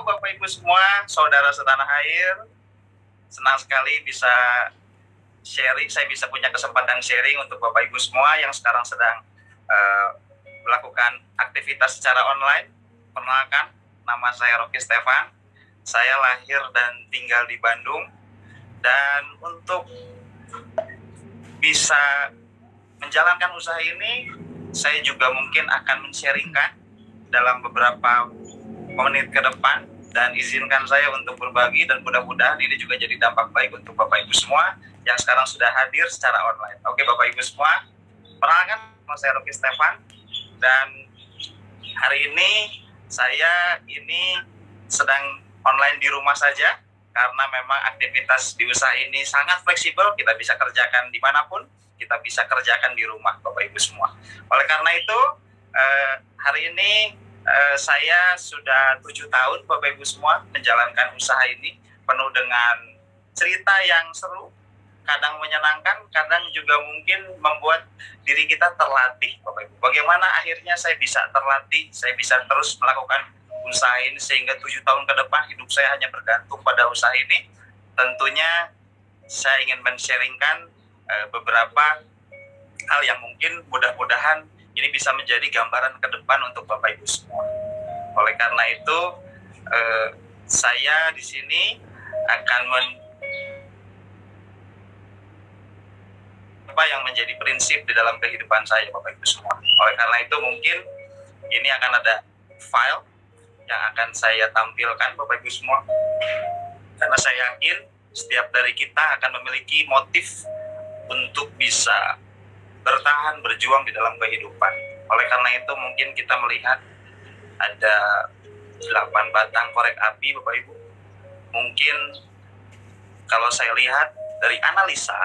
Bapak Ibu semua, saudara setanah air, senang sekali bisa sharing, saya bisa punya kesempatan sharing untuk Bapak Ibu semua yang sekarang sedang melakukan aktivitas secara online. Perkenalkan, nama saya Rocky Stefan, saya lahir dan tinggal di Bandung, dan untuk bisa menjalankan usaha ini, saya juga mungkin akan men-sharingkan dalam beberapa menit ke depan. Dan izinkan saya untuk berbagi, dan mudah-mudahan ini juga jadi dampak baik untuk Bapak Ibu semua yang sekarang sudah hadir secara online. Oke Bapak Ibu semua, perkenalkan, nama saya Rocky Stefan, dan hari ini saya sedang online di rumah saja, karena memang aktivitas di usaha ini sangat fleksibel, kita bisa kerjakan dimanapun, kita bisa kerjakan di rumah Bapak Ibu semua. Oleh karena itu, hari ini saya sudah 7 tahun Bapak Ibu semua menjalankan usaha ini, penuh dengan cerita yang seru, kadang menyenangkan, kadang juga mungkin membuat diri kita terlatih Bapak Ibu. Bagaimana akhirnya saya bisa terlatih, saya bisa terus melakukan usaha ini sehingga 7 tahun ke depan hidup saya hanya bergantung pada usaha ini. Tentunya saya ingin men-sharingkan beberapa hal yang mungkin mudah-mudahan ini bisa menjadi gambaran ke depan untuk Bapak Ibu semua. Oleh karena itu, saya di sini akan apa yang menjadi prinsip di dalam kehidupan saya, Bapak Ibu semua. Oleh karena itu, mungkin ini akan ada file yang akan saya tampilkan, Bapak Ibu semua. Karena saya yakin setiap dari kita akan memiliki motif untuk bisa bertahan, berjuang di dalam kehidupan. Oleh karena itu mungkin kita melihat ada 8 batang korek api Bapak Ibu. Mungkin kalau saya lihat dari analisa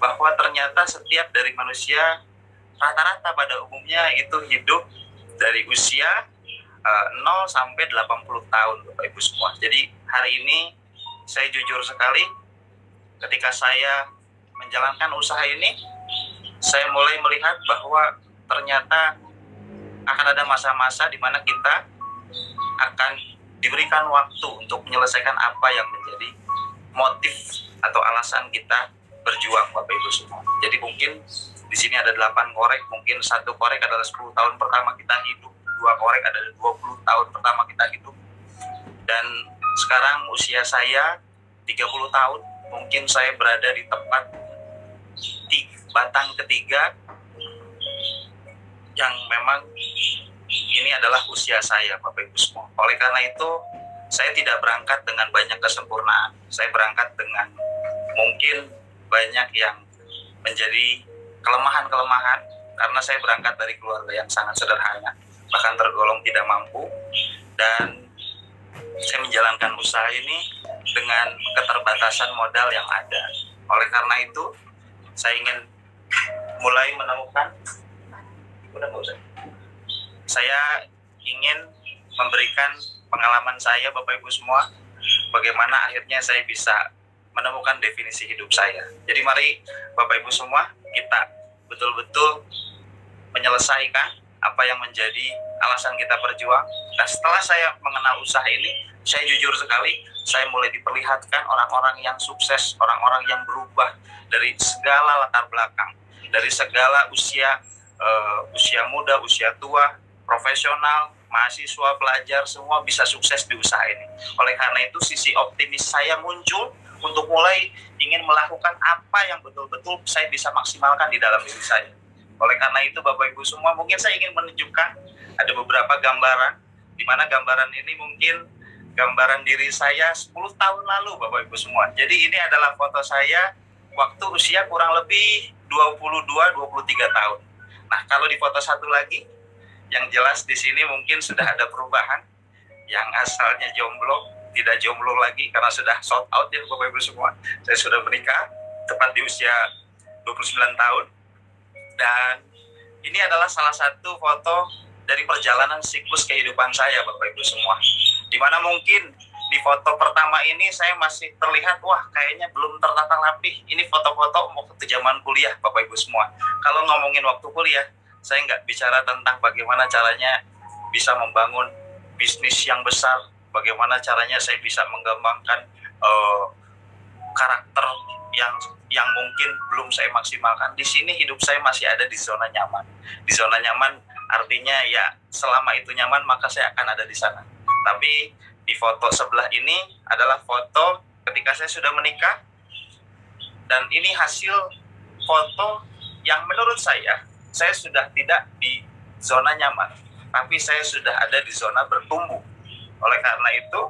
bahwa ternyata setiap dari manusia rata-rata pada umumnya itu hidup dari usia 0 sampai 80 tahun Bapak Ibu semua. Jadi hari ini saya jujur sekali, ketika saya menjalankan usaha ini, saya mulai melihat bahwa ternyata akan ada masa-masa di mana kita akan diberikan waktu untuk menyelesaikan apa yang menjadi motif atau alasan kita berjuang Bapak Ibu semua. Jadi mungkin di sini ada 8 korek, mungkin 1 korek adalah 10 tahun pertama kita hidup dua korek ada 20 tahun pertama kita hidup. Dan sekarang usia saya 30 tahun, mungkin saya berada di tempat batang ketiga yang memang ini adalah usia saya, Bapak Ibu semua. Oleh karena itu, saya tidak berangkat dengan banyak kesempurnaan. Saya berangkat dengan mungkin banyak yang menjadi kelemahan-kelemahan, karena saya berangkat dari keluarga yang sangat sederhana, bahkan tergolong tidak mampu, dan saya menjalankan usaha ini dengan keterbatasan modal yang ada. Oleh karena itu, saya ingin mulai menemukan, saya ingin memberikan pengalaman saya, Bapak Ibu semua, bagaimana akhirnya saya bisa menemukan definisi hidup saya. Jadi mari Bapak Ibu semua, kita betul-betul menyelesaikan apa yang menjadi alasan kita berjuang. Nah, setelah saya mengenal usaha ini, saya jujur sekali, saya mulai diperlihatkan orang-orang yang sukses, orang-orang yang berubah dari segala latar belakang, dari segala usia, usia muda, usia tua, profesional, mahasiswa, pelajar, semua bisa sukses di usaha ini. Oleh karena itu, sisi optimis saya muncul untuk mulai ingin melakukan apa yang betul-betul saya bisa maksimalkan di dalam diri saya. Oleh karena itu, Bapak Ibu semua, mungkin saya ingin menunjukkan ada beberapa gambaran, di mana gambaran ini mungkin gambaran diri saya 10 tahun lalu, Bapak Ibu semua. Jadi ini adalah foto saya waktu usia kurang lebih 22-23 tahun. Nah, kalau di foto satu lagi, yang jelas di sini mungkin sudah ada perubahan. Yang asalnya jomblo, tidak jomblo lagi karena sudah sold out ya Bapak Ibu semua. Saya sudah menikah, tepat di usia 29 tahun. Dan ini adalah salah satu foto dari perjalanan siklus kehidupan saya, Bapak Ibu semua. Dimana mungkin di foto pertama ini saya masih terlihat, wah kayaknya belum tertata rapih. Ini foto-foto waktu zaman kuliah, Bapak Ibu semua. Kalau ngomongin waktu kuliah, saya nggak bicara tentang bagaimana caranya bisa membangun bisnis yang besar, bagaimana caranya saya bisa mengembangkan karakter yang mungkin belum saya maksimalkan. Di sini hidup saya masih ada di zona nyaman. Di zona nyaman artinya ya selama itu nyaman maka saya akan ada di sana. Tapi di foto sebelah ini adalah foto ketika saya sudah menikah, dan ini hasil foto yang menurut saya sudah tidak di zona nyaman, tapi saya sudah ada di zona bertumbuh. Oleh karena itu,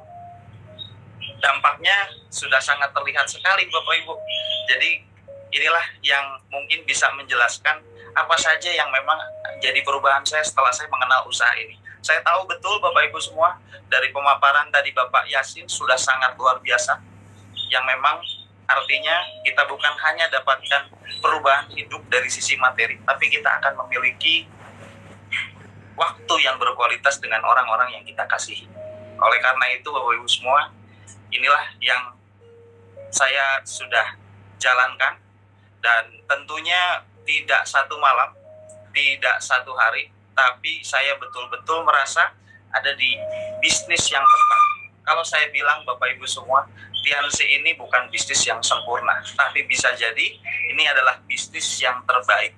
dampaknya sudah sangat terlihat sekali Bapak Ibu. Jadi inilah yang mungkin bisa menjelaskan apa saja yang memang jadi perubahan saya setelah saya mengenal usaha ini. Saya tahu betul Bapak Ibu semua, dari pemaparan tadi Bapak Yasin sudah sangat luar biasa, yang memang artinya kita bukan hanya dapatkan perubahan hidup dari sisi materi, tapi kita akan memiliki waktu yang berkualitas dengan orang-orang yang kita kasihi. Oleh karena itu Bapak Ibu semua, inilah yang saya sudah jalankan, dan tentunya tidak satu malam, tidak satu hari, tapi saya betul-betul merasa ada di bisnis yang tepat. Kalau saya bilang Bapak Ibu semua, Tiansi ini bukan bisnis yang sempurna, tapi bisa jadi ini adalah bisnis yang terbaik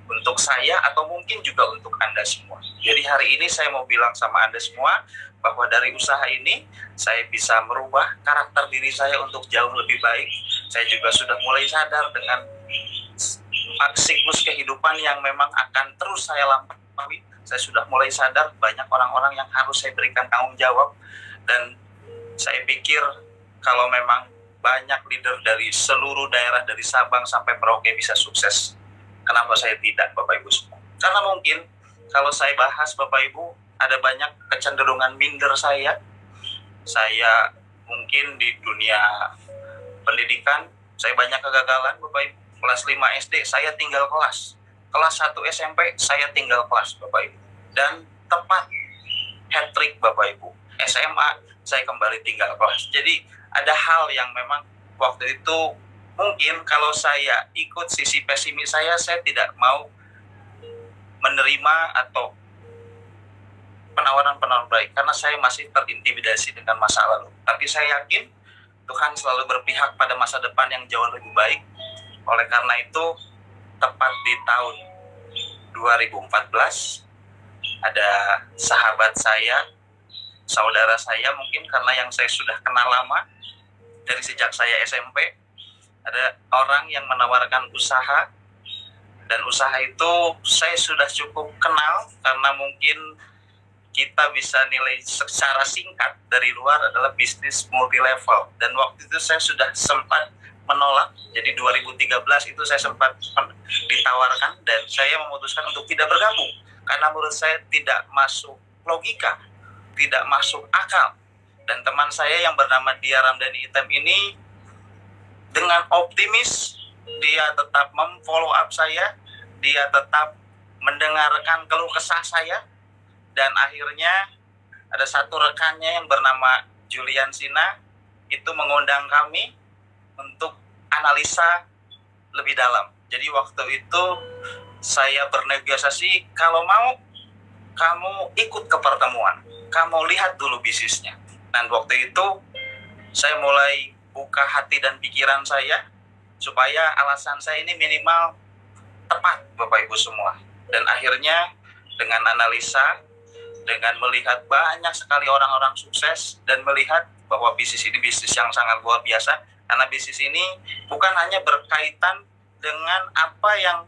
untuk saya atau mungkin juga untuk Anda semua. Jadi hari ini saya mau bilang sama Anda semua bahwa dari usaha ini saya bisa merubah karakter diri saya untuk jauh lebih baik. Saya juga sudah mulai sadar dengan siklus kehidupan yang memang akan terus saya lampaui. Saya sudah mulai sadar banyak orang-orang yang harus saya berikan tanggung jawab, dan saya pikir kalau memang banyak leader dari seluruh daerah dari Sabang sampai Merauke bisa sukses, kenapa saya tidak Bapak Ibu semua? Karena mungkin kalau saya bahas Bapak Ibu, ada banyak kecenderungan minder saya mungkin di dunia pendidikan, saya banyak kegagalan Bapak Ibu. Kelas 5 SD saya tinggal kelas 1 SMP saya tinggal kelas Bapak Ibu, dan tepat hat-trick Bapak Ibu. SMA saya kembali tinggal kelas. Jadi ada hal yang memang waktu itu mungkin kalau saya ikut sisi pesimis saya tidak mau menerima atau penawaran-penawaran baik, karena saya masih terintimidasi dengan masa lalu. Tapi saya yakin Tuhan selalu berpihak pada masa depan yang jauh lebih baik. Oleh karena itu, tepat di tahun 2014, ada sahabat saya, saudara saya mungkin karena yang saya sudah kenal lama dari sejak saya SMP. Ada orang yang menawarkan usaha, dan usaha itu saya sudah cukup kenal karena mungkin kita bisa nilai secara singkat dari luar adalah bisnis multi level. Dan waktu itu saya sudah sempat menolak. Jadi 2013 itu saya sempat ditawarkan dan saya memutuskan untuk tidak bergabung karena menurut saya tidak masuk logika, tidak masuk akal. Dan teman saya yang bernama Dia Ramdhani Item ini dengan optimis dia tetap memfollow up saya, dia tetap mendengarkan keluh kesah saya, dan akhirnya ada satu rekannya yang bernama Julian Sina itu mengundang kami untuk analisa lebih dalam. Jadi waktu itu saya bernegosiasi, kalau mau kamu ikut ke pertemuan, kamu lihat dulu bisnisnya. Dan waktu itu saya mulai buka hati dan pikiran saya supaya alasan saya ini minimal tepat, Bapak Ibu semua. Dan akhirnya dengan analisa, dengan melihat banyak sekali orang-orang sukses dan melihat bahwa bisnis ini bisnis yang sangat luar biasa, karena bisnis ini bukan hanya berkaitan dengan apa yang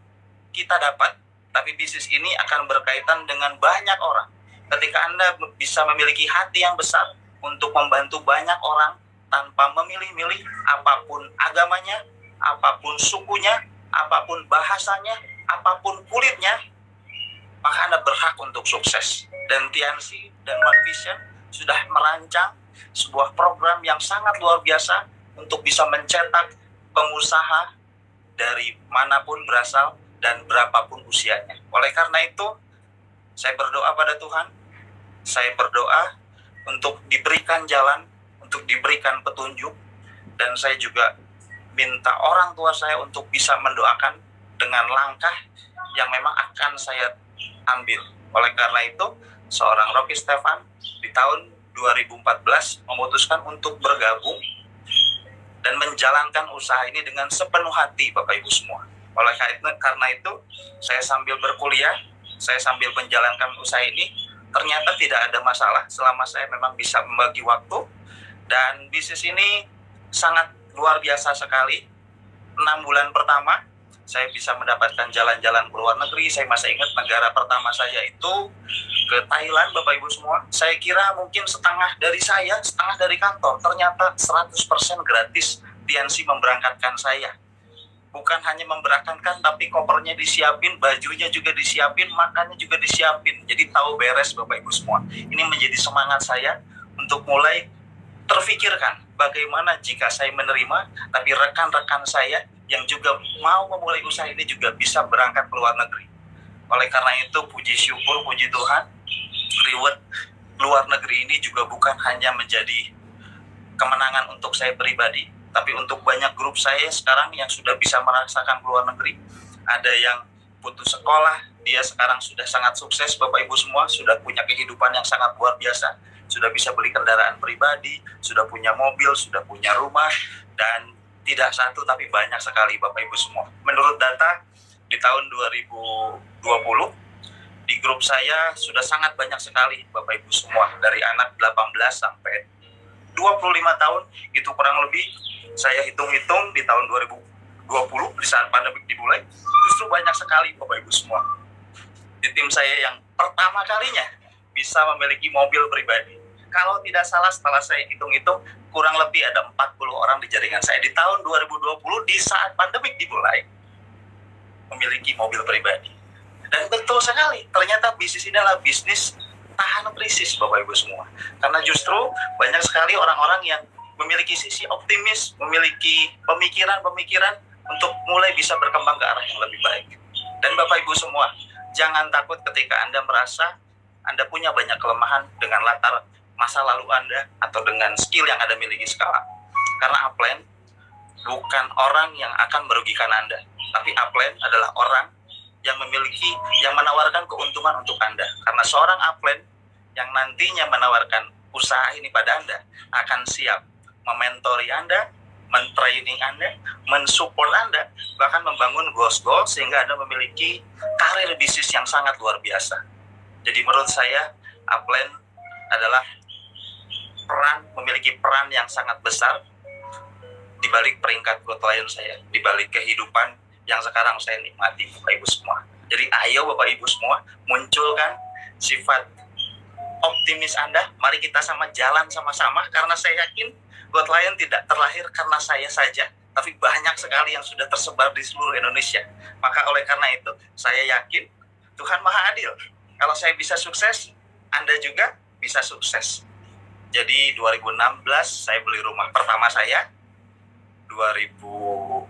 kita dapat, tapi bisnis ini akan berkaitan dengan banyak orang. Ketika Anda bisa memiliki hati yang besar untuk membantu banyak orang tanpa memilih-milih apapun agamanya, apapun sukunya, apapun bahasanya, apapun kulitnya, maka Anda berhak untuk sukses. Dan Tiansi dan One Vision sudah merancang sebuah program yang sangat luar biasa untuk bisa mencetak pengusaha dari manapun berasal dan berapapun usianya. Oleh karena itu, saya berdoa pada Tuhan, saya berdoa untuk diberikan jalan, untuk diberikan petunjuk, dan saya juga minta orang tua saya untuk bisa mendoakan dengan langkah yang memang akan saya ambil. Oleh karena itu, seorang Rocky Stefan di tahun 2014 memutuskan untuk bergabung dan menjalankan usaha ini dengan sepenuh hati, Bapak Ibu semua. Oleh karena itu, saya sambil berkuliah, saya sambil menjalankan usaha ini, ternyata tidak ada masalah selama saya memang bisa membagi waktu. Dan bisnis ini sangat luar biasa sekali. 6 bulan pertama, saya bisa mendapatkan jalan-jalan ke luar negeri. Saya masih ingat negara pertama saya itu ke Thailand, Bapak Ibu semua. Saya kira mungkin setengah dari saya, setengah dari kantor. Ternyata 100% gratis TNC memberangkatkan saya. Bukan hanya memberangkatkan, tapi kopernya disiapin, bajunya juga disiapin, makannya juga disiapin. Jadi tahu beres, Bapak Ibu semua. Ini menjadi semangat saya untuk mulai terfikirkan bagaimana jika saya menerima, tapi rekan-rekan saya yang juga mau memulai usaha ini juga bisa berangkat ke luar negeri. Oleh karena itu, puji syukur, puji Tuhan, reward luar negeri ini juga bukan hanya menjadi kemenangan untuk saya pribadi, tapi untuk banyak grup saya sekarang yang sudah bisa merasakan ke luar negeri. Ada yang putus sekolah, dia sekarang sudah sangat sukses, Bapak Ibu semua, sudah punya kehidupan yang sangat luar biasa, sudah bisa beli kendaraan pribadi, sudah punya mobil, sudah punya rumah, dan tidak satu tapi banyak sekali, Bapak Ibu semua. Menurut data di tahun 2020, di grup saya sudah sangat banyak sekali, Bapak Ibu semua, dari anak 18 sampai 25 tahun, itu kurang lebih saya hitung-hitung di tahun 2020, di saat pandemi dimulai, justru banyak sekali, Bapak Ibu semua. Di tim saya yang pertama kalinya bisa memiliki mobil pribadi. Kalau tidak salah, setelah saya hitung-hitung, kurang lebih ada 40 orang di jaringan saya di tahun 2020 di saat pandemik dimulai memiliki mobil pribadi. Dan betul sekali, ternyata bisnis ini adalah bisnis tahan krisis, Bapak Ibu semua. Karena justru banyak sekali orang-orang yang memiliki sisi optimis, memiliki pemikiran-pemikiran untuk mulai bisa berkembang ke arah yang lebih baik. Dan Bapak Ibu semua, jangan takut ketika Anda merasa Anda punya banyak kelemahan dengan latar masa lalu Anda atau dengan skill yang Anda miliki sekarang. Karena upline bukan orang yang akan merugikan Anda, tapi upline adalah orang yang menawarkan keuntungan untuk Anda. Karena seorang upline yang nantinya menawarkan usaha ini pada Anda akan siap mementori Anda, mentraining Anda, mensupport Anda, bahkan membangun goals sehingga Anda memiliki karir bisnis yang sangat luar biasa. Jadi menurut saya upline adalah memiliki peran yang sangat besar di balik peringkat growth lion saya, di balik kehidupan yang sekarang saya nikmati, Bapak Ibu semua. Jadi ayo Bapak Ibu semua, munculkan sifat optimis Anda, mari kita sama jalan sama-sama, karena saya yakin growth lion tidak terlahir karena saya saja, tapi banyak sekali yang sudah tersebar di seluruh Indonesia. Maka oleh karena itu, saya yakin Tuhan Maha Adil. Kalau saya bisa sukses, Anda juga bisa sukses. Jadi 2016 saya beli rumah pertama saya, 2019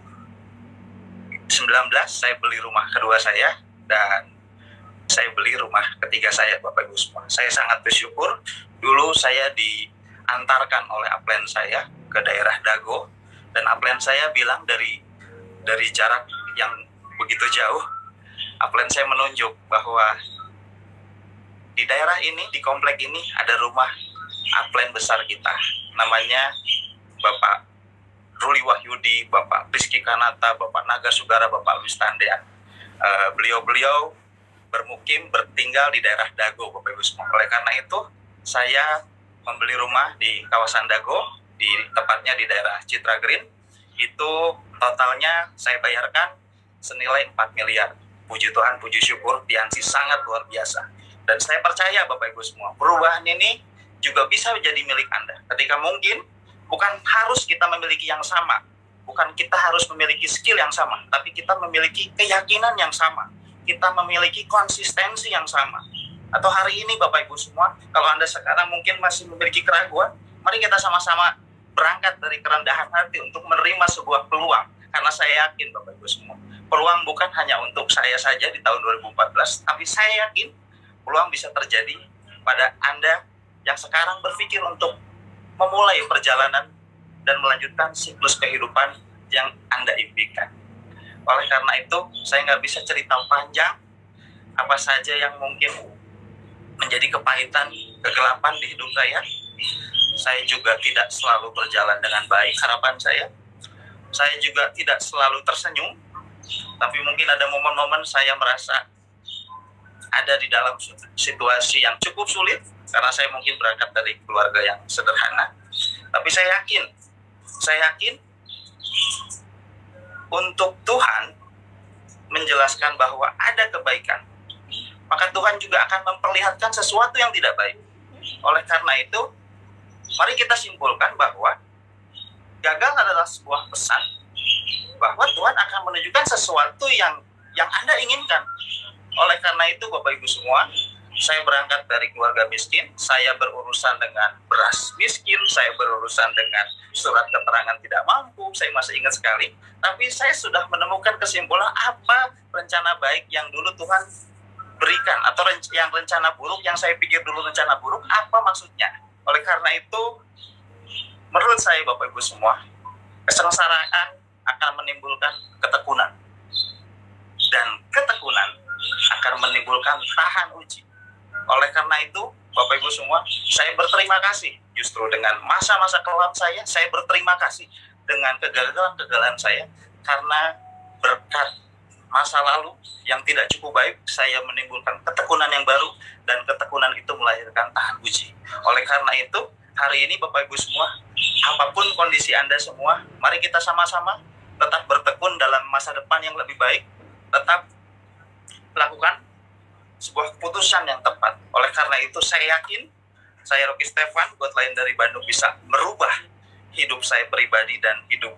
saya beli rumah kedua saya, dan saya beli rumah ketiga saya, Bapak Ibu semua. Saya sangat bersyukur. Dulu saya diantarkan oleh upline saya ke daerah Dago, dan upline saya bilang dari jarak yang begitu jauh, upline saya menunjuk bahwa di daerah ini, di komplek ini ada rumah upline besar kita, namanya Bapak Ruli Wahyudi, Bapak Rizky Kanata, Bapak Naga Sugara, Bapak Luis Tandean. Beliau-beliau bertinggal di daerah Dago, Bapak Ibu semua. Oleh karena itu, saya membeli rumah di kawasan Dago, tepatnya di daerah Citra Green. Itu totalnya saya bayarkan senilai 4 miliar. Puji Tuhan, puji syukur, Tiansi sangat luar biasa. Dan saya percaya Bapak Ibu semua, perubahan ini juga bisa jadi milik Anda. Ketika mungkin bukan harus kita memiliki yang sama, bukan kita harus memiliki skill yang sama, tapi kita memiliki keyakinan yang sama, kita memiliki konsistensi yang sama. Atau hari ini Bapak Ibu semua, kalau Anda sekarang mungkin masih memiliki keraguan, mari kita sama-sama berangkat dari kerendahan hati untuk menerima sebuah peluang. Karena saya yakin Bapak Ibu semua, peluang bukan hanya untuk saya saja di tahun 2014, tapi saya yakin peluang bisa terjadi pada Anda yang sekarang berpikir untuk memulai perjalanan dan melanjutkan siklus kehidupan yang Anda impikan. Oleh karena itu, saya nggak bisa cerita panjang apa saja yang mungkin menjadi kepahitan, kegelapan di hidup saya. Saya juga tidak selalu berjalan dengan baik, harapan saya. Saya juga tidak selalu tersenyum, tapi mungkin ada momen-momen saya merasa ada di dalam situasi yang cukup sulit, karena saya mungkin berangkat dari keluarga yang sederhana. Tapi saya yakin untuk Tuhan menjelaskan bahwa ada kebaikan, maka Tuhan juga akan memperlihatkan sesuatu yang tidak baik. Oleh karena itu, mari kita simpulkan bahwa gagal adalah sebuah pesan bahwa Tuhan akan menunjukkan sesuatu yang Anda inginkan. Oleh karena itu, Bapak Ibu semua, saya berangkat dari keluarga miskin, saya berurusan dengan beras miskin, saya berurusan dengan surat keterangan tidak mampu, saya masih ingat sekali. Tapi saya sudah menemukan kesimpulan apa rencana baik yang dulu Tuhan berikan, atau yang rencana buruk yang saya pikir dulu rencana buruk, apa maksudnya. Oleh karena itu, menurut saya Bapak Ibu semua, kesengsaraan akan menimbulkan ketekunan, dan ketekunan akan menimbulkan tahan uji. Oleh karena itu, Bapak Ibu semua, saya berterima kasih justru dengan masa-masa kelam saya berterima kasih dengan kegagalan-kegagalan saya, karena berkat masa lalu yang tidak cukup baik, saya menimbulkan ketekunan yang baru, dan ketekunan itu melahirkan tahan uji. Oleh karena itu, hari ini Bapak Ibu semua, apapun kondisi Anda semua, mari kita sama-sama tetap bertekun dalam masa depan yang lebih baik, tetap lakukan sebuah keputusan yang tepat. Oleh karena itu, saya yakin saya Rocky Stefan, growth lion dari Bandung, bisa merubah hidup saya pribadi dan hidup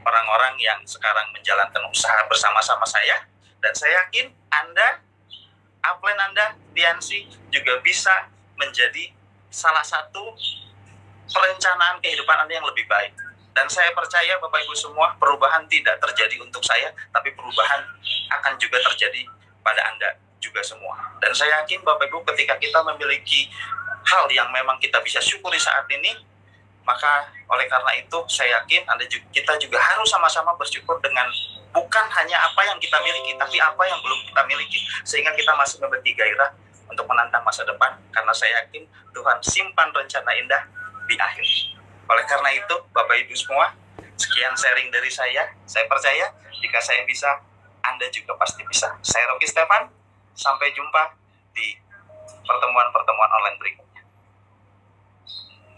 orang-orang yang sekarang menjalankan usaha bersama-sama saya. Dan saya yakin Anda, upline Anda, Tiansi, juga bisa menjadi salah satu perencanaan kehidupan Anda yang lebih baik. Dan saya percaya Bapak Ibu semua, perubahan tidak terjadi untuk saya, tapi perubahan akan juga terjadi pada Anda juga semua. Dan saya yakin Bapak Ibu, ketika kita memiliki hal yang memang kita bisa syukuri saat ini, maka oleh karena itu saya yakin kita juga harus sama-sama bersyukur dengan bukan hanya apa yang kita miliki, tapi apa yang belum kita miliki, sehingga kita masih memiliki gairah untuk menantang masa depan, karena saya yakin Tuhan simpan rencana indah di akhir. Oleh karena itu, Bapak Ibu semua, sekian sharing dari saya. Saya percaya jika saya bisa, Anda juga pasti bisa. Saya Rocky Stefan, sampai jumpa di pertemuan-pertemuan online berikutnya.